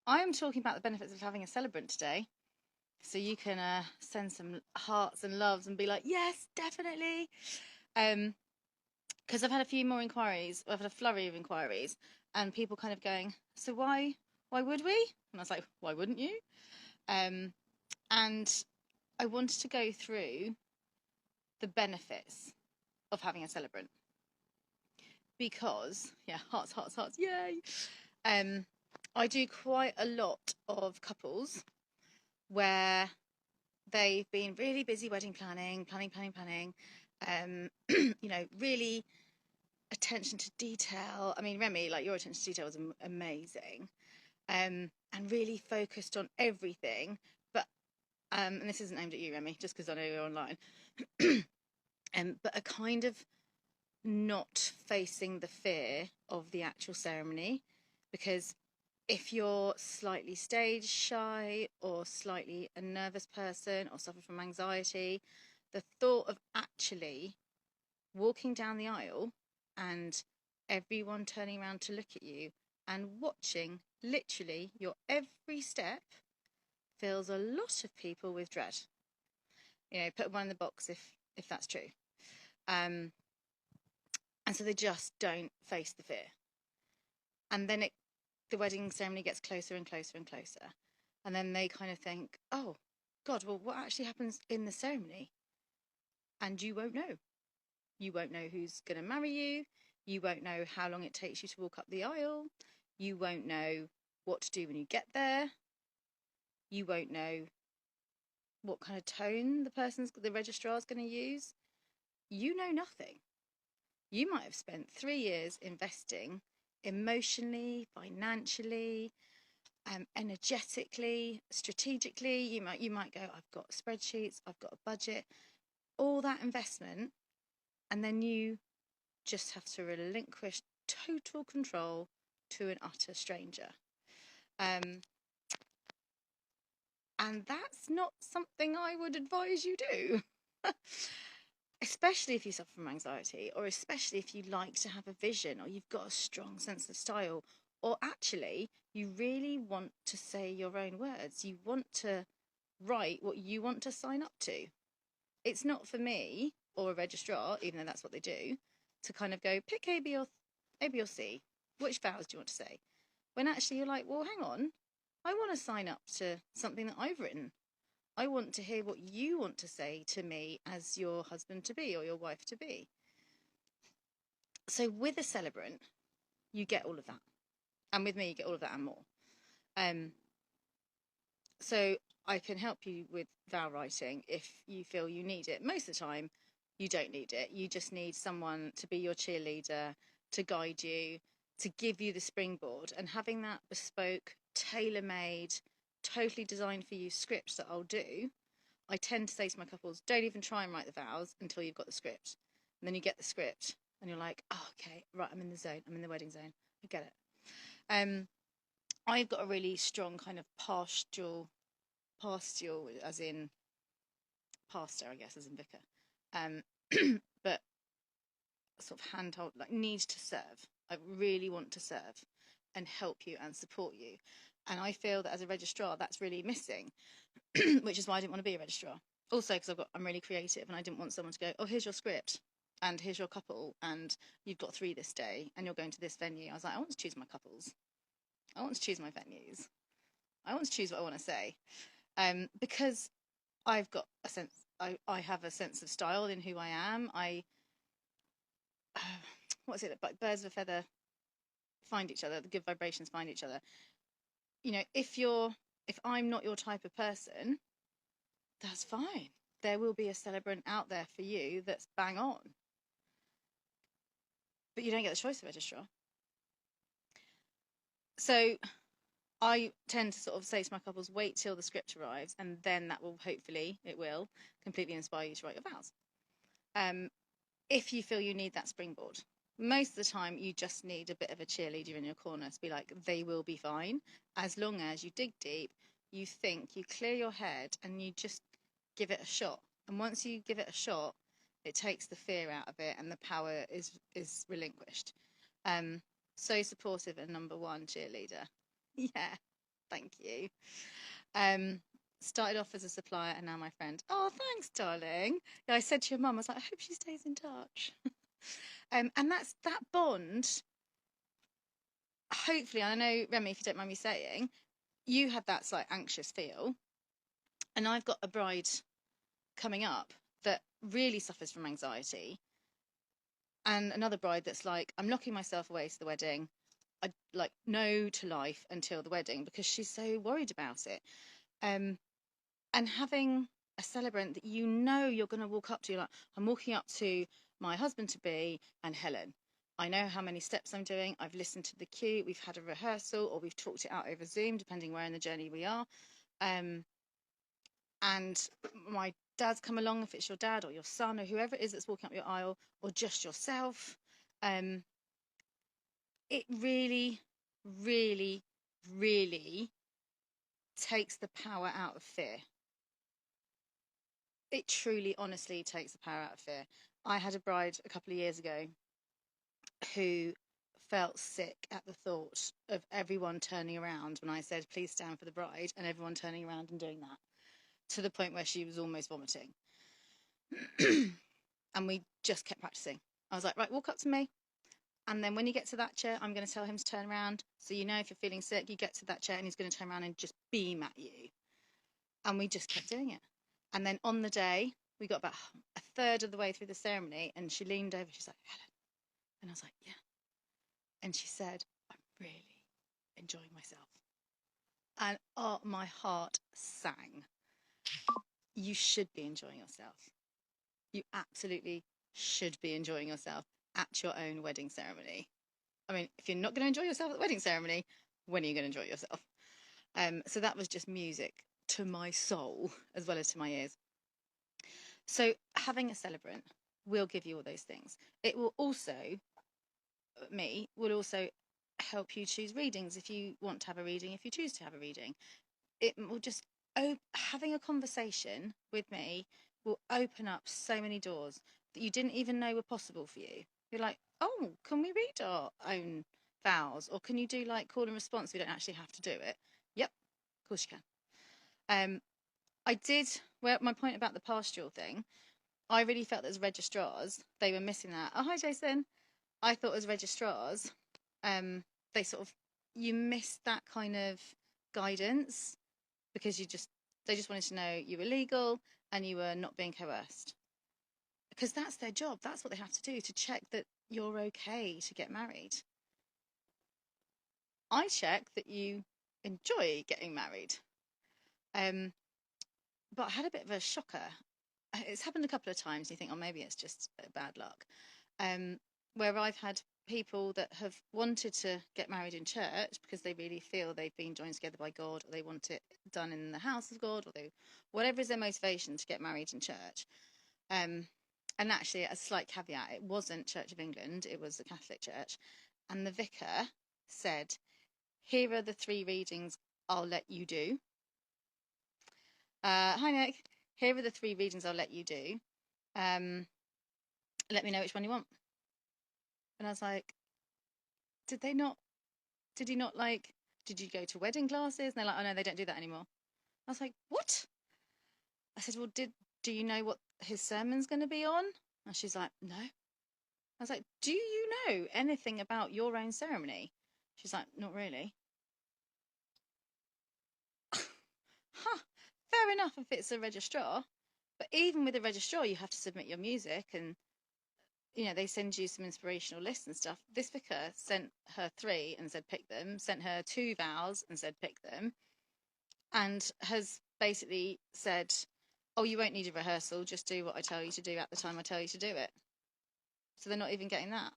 I am talking about the benefits of having a celebrant today. So you can send some hearts and loves and be like, yes, definitely. Because I've had a few more inquiries. I've had a flurry of inquiries, and people kind of going, so why would we? And I was like, why wouldn't you? Um, and I wanted to go through the benefits of having a celebrant because, yeah, hearts, hearts, hearts, yay. Um, I do quite a lot of couples where they've been really busy wedding planning. Really attention to detail. I mean, Remy, like your attention to detail was amazing, and really focused on everything. But and this isn't aimed at you, Remy, just because I know you're online. But a kind of not facing the fear of the actual ceremony, because if you're slightly stage shy or slightly a nervous person or suffer from anxiety, the thought of actually walking down the aisle and everyone turning around to look at you and watching literally your every step fills a lot of people with dread. Put one in the box if that's true. Um, and so they just don't face the fear. And then the wedding ceremony gets closer and closer and closer. And then they kind of think, oh, God, well, what actually happens in the ceremony? And you won't know. You won't know who's going to marry you. You won't know how long it takes you to walk up the aisle. You won't know what to do when you get there. You won't know what kind of tone the registrar is going to use. You know nothing. You might have spent 3 years investing emotionally, financially, energetically, strategically. You might go, I've got spreadsheets, I've got a budget, all that investment, and then you just have to relinquish total control to an utter stranger. And that's not something I would advise you do. Especially if you suffer from anxiety, or especially if you like to have a vision, or you've got a strong sense of style, or actually you really want to say your own words. You want to write what you want to sign up to. It's not for me or a registrar, even though that's what they do, to kind of go pick A, B, or C. Which vows do you want to say? When actually you're like, well, hang on, I want to sign up to something that I've written. I want to hear what you want to say to me as your husband to be or your wife to be. So with a celebrant, you get all of that. And with me, you get all of that and more. So I can help you with vow writing if you feel you need it. Most of the time, you don't need it. You just need someone to be your cheerleader, to guide you, to give you the springboard. And having that bespoke, tailor-made, totally designed for you script that I'll do, I tend to say to my couples, don't even try and write the vows until you've got the script. And then you get the script and you're like, oh, okay, right, I'm in the zone. I'm in the wedding zone. I get it. I've got a really strong kind of pastoral, as in pastor, I guess, as in vicar, but sort of handhold, like need to serve. I really want to serve and help you and support you. And I feel that as a registrar, that's really missing, which is why I didn't want to be a registrar. Also, because I'm really creative and I didn't want someone to go, oh, here's your script and here's your couple and you've got 3 this day and you're going to this venue. I was like, I want to choose my couples. I want to choose my venues. I want to choose what I want to say. Because I've got a sense, I have a sense of style in who I am. What's it, like birds of a feather find each other, the good vibrations find each other. If I'm not your type of person, that's fine. There will be a celebrant out there for you that's bang on. But you don't get the choice of registrar. So I tend to sort of say to my couples, wait till the script arrives, and then that will it will completely inspire you to write your vows. If you feel you need that springboard. Most of the time, you just need a bit of a cheerleader in your corner to be like, they will be fine, as long as you dig deep, you think, you clear your head, and you just give it a shot. And once you give it a shot, it takes the fear out of it, and the power is relinquished. So supportive and number one cheerleader. Yeah. Thank you. Started off as a supplier and now my friend. Oh, thanks, darling. Yeah, I said to your mum, I was like, I hope she stays in touch. And that's that bond. Hopefully, I know, Remy, if you don't mind me saying, you had that slight anxious feel, and I've got a bride coming up that really suffers from anxiety, and another bride that's like, I'm locking myself away to the wedding. I like no to life until the wedding because she's so worried about it. And having a celebrant that you know you're going to walk up to, like, I'm walking up to my husband to be and Helen. I know how many steps I'm doing. I've listened to the cue. We've had a rehearsal or we've talked it out over Zoom, depending where in the journey we are. And my dad's come along, if it's your dad or your son or whoever it is that's walking up your aisle, or just yourself. It really, really, really takes the power out of fear. It truly, honestly takes the power out of fear. I had a bride a couple of years ago who felt sick at the thought of everyone turning around when I said, please stand for the bride, and everyone turning around and doing that, to the point where she was almost vomiting. And we just kept practicing. I was like, right, walk up to me. And then when you get to that chair, I'm going to tell him to turn around. So you know if you're feeling sick, you get to that chair and he's going to turn around and just beam at you. And we just kept doing it. And then on the day, we got about a third of the way through the ceremony and she leaned over, she's like, Helen. And I was like, yeah. And she said, I'm really enjoying myself. And oh, my heart sang. You should be enjoying yourself. You absolutely should be enjoying yourself at your own wedding ceremony. I mean, if you're not going to enjoy yourself at the wedding ceremony, when are you going to enjoy yourself? So that was just music to my soul as well as to my ears. So having a celebrant will give you all those things. It will also, will also help you choose readings if you want to have a reading, if you choose to have a reading. It will just, having a conversation with me will open up so many doors that you didn't even know were possible for you. You're like, oh, can we read our own vows? Or can you do like call and response? We don't actually have to do it. Yep, of course you can. I did, well, my point about the pastoral thing, I really felt that as registrars, they were missing that. Oh, hi, Jason. I thought as registrars, they sort of, you missed that kind of guidance because they just wanted to know you were legal and you were not being coerced. Because that's their job. That's what they have to do, to check that you're okay to get married. I check that you enjoy getting married. But I had a bit of a shocker. It's happened a couple of times. You think, oh, maybe it's just bad luck. Where I've had people that have wanted to get married in church because they really feel they've been joined together by God, or they want it done in the house of God, or whatever is their motivation to get married in church. And actually, a slight caveat, it wasn't Church of England, it was the Catholic Church. And the vicar said, here are the 3 readings I'll let you do. Hi, Nick. Here are the 3 readings I'll let you do. Let me know which one you want. And I was like, did you go to wedding classes? And they're like, oh no, they don't do that anymore. I was like, what? I said, well, do you know what his sermon's going to be on? And she's like, no. I was like, do you know anything about your own ceremony? She's like, not really. Huh, fair enough if it's a registrar. But even with a registrar, you have to submit your music and, you know, they send you some inspirational lists and stuff. This vicar sent her 3 and said pick them, sent her 2 vows and said pick them, and has basically said, oh, you won't need a rehearsal, just do what I tell you to do at the time I tell you to do it. So they're not even getting that.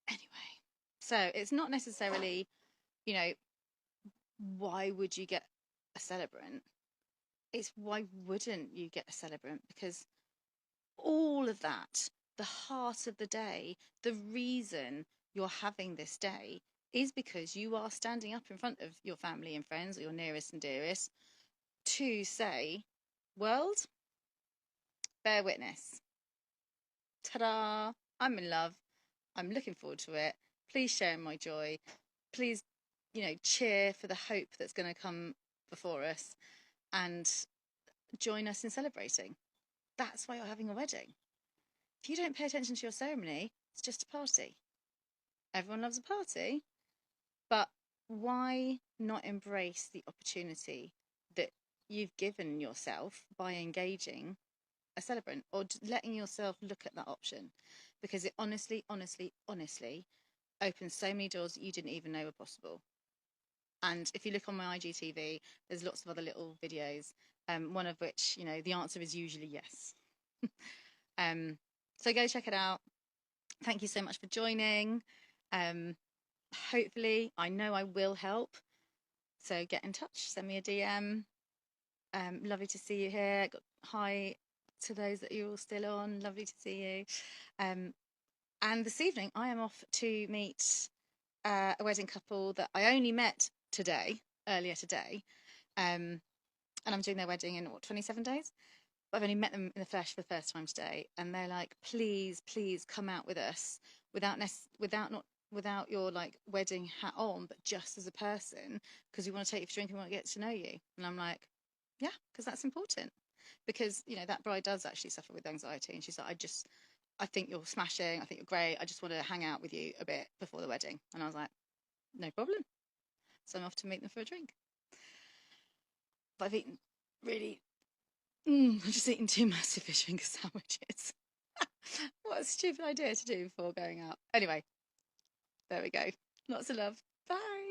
Anyway, so it's not necessarily, you know, why would you get a celebrant? It's why wouldn't you get a celebrant? Because all of that, the heart of the day, the reason you're having this day is because you are standing up in front of your family and friends, or your nearest and dearest, to say, world, bear witness. Ta-da! I'm in love. I'm looking forward to it. Please share in my joy. Please, cheer for the hope that's going to come before us, and join us in celebrating. That's why you're having a wedding. If you don't pay attention to your ceremony, it's just a party. Everyone loves a party, but why not embrace the opportunity that you've given yourself by engaging a celebrant, or letting yourself look at that option? Because it honestly, honestly, honestly opens so many doors that you didn't even know were possible. And if you look on my IGTV, there's lots of other little videos, one of which, the answer is usually yes. So go check it out. Thank you so much for joining. Hopefully, I know I will help. So get in touch, send me a DM. Lovely to see you here. Hi to those that you're all still on. Lovely to see you. And this evening, I am off to meet a wedding couple that I only met earlier today. And I'm doing their wedding in 27 days. But I've only met them in the flesh for the first time today, and they're like, please, please come out with us without your like wedding hat on, but just as a person, because we want to take you for a drink and we want to get to know you. And I'm like, yeah, because that's important. Because that bride does actually suffer with anxiety, and she's like, I think you're smashing. I think you're great. I just want to hang out with you a bit before the wedding. And I was like, no problem. So I'm off to meet them for a drink. But I've eaten really. I've just eaten 2 massive fish finger sandwiches. What a stupid idea to do before going out. Anyway, there we go. Lots of love. Bye.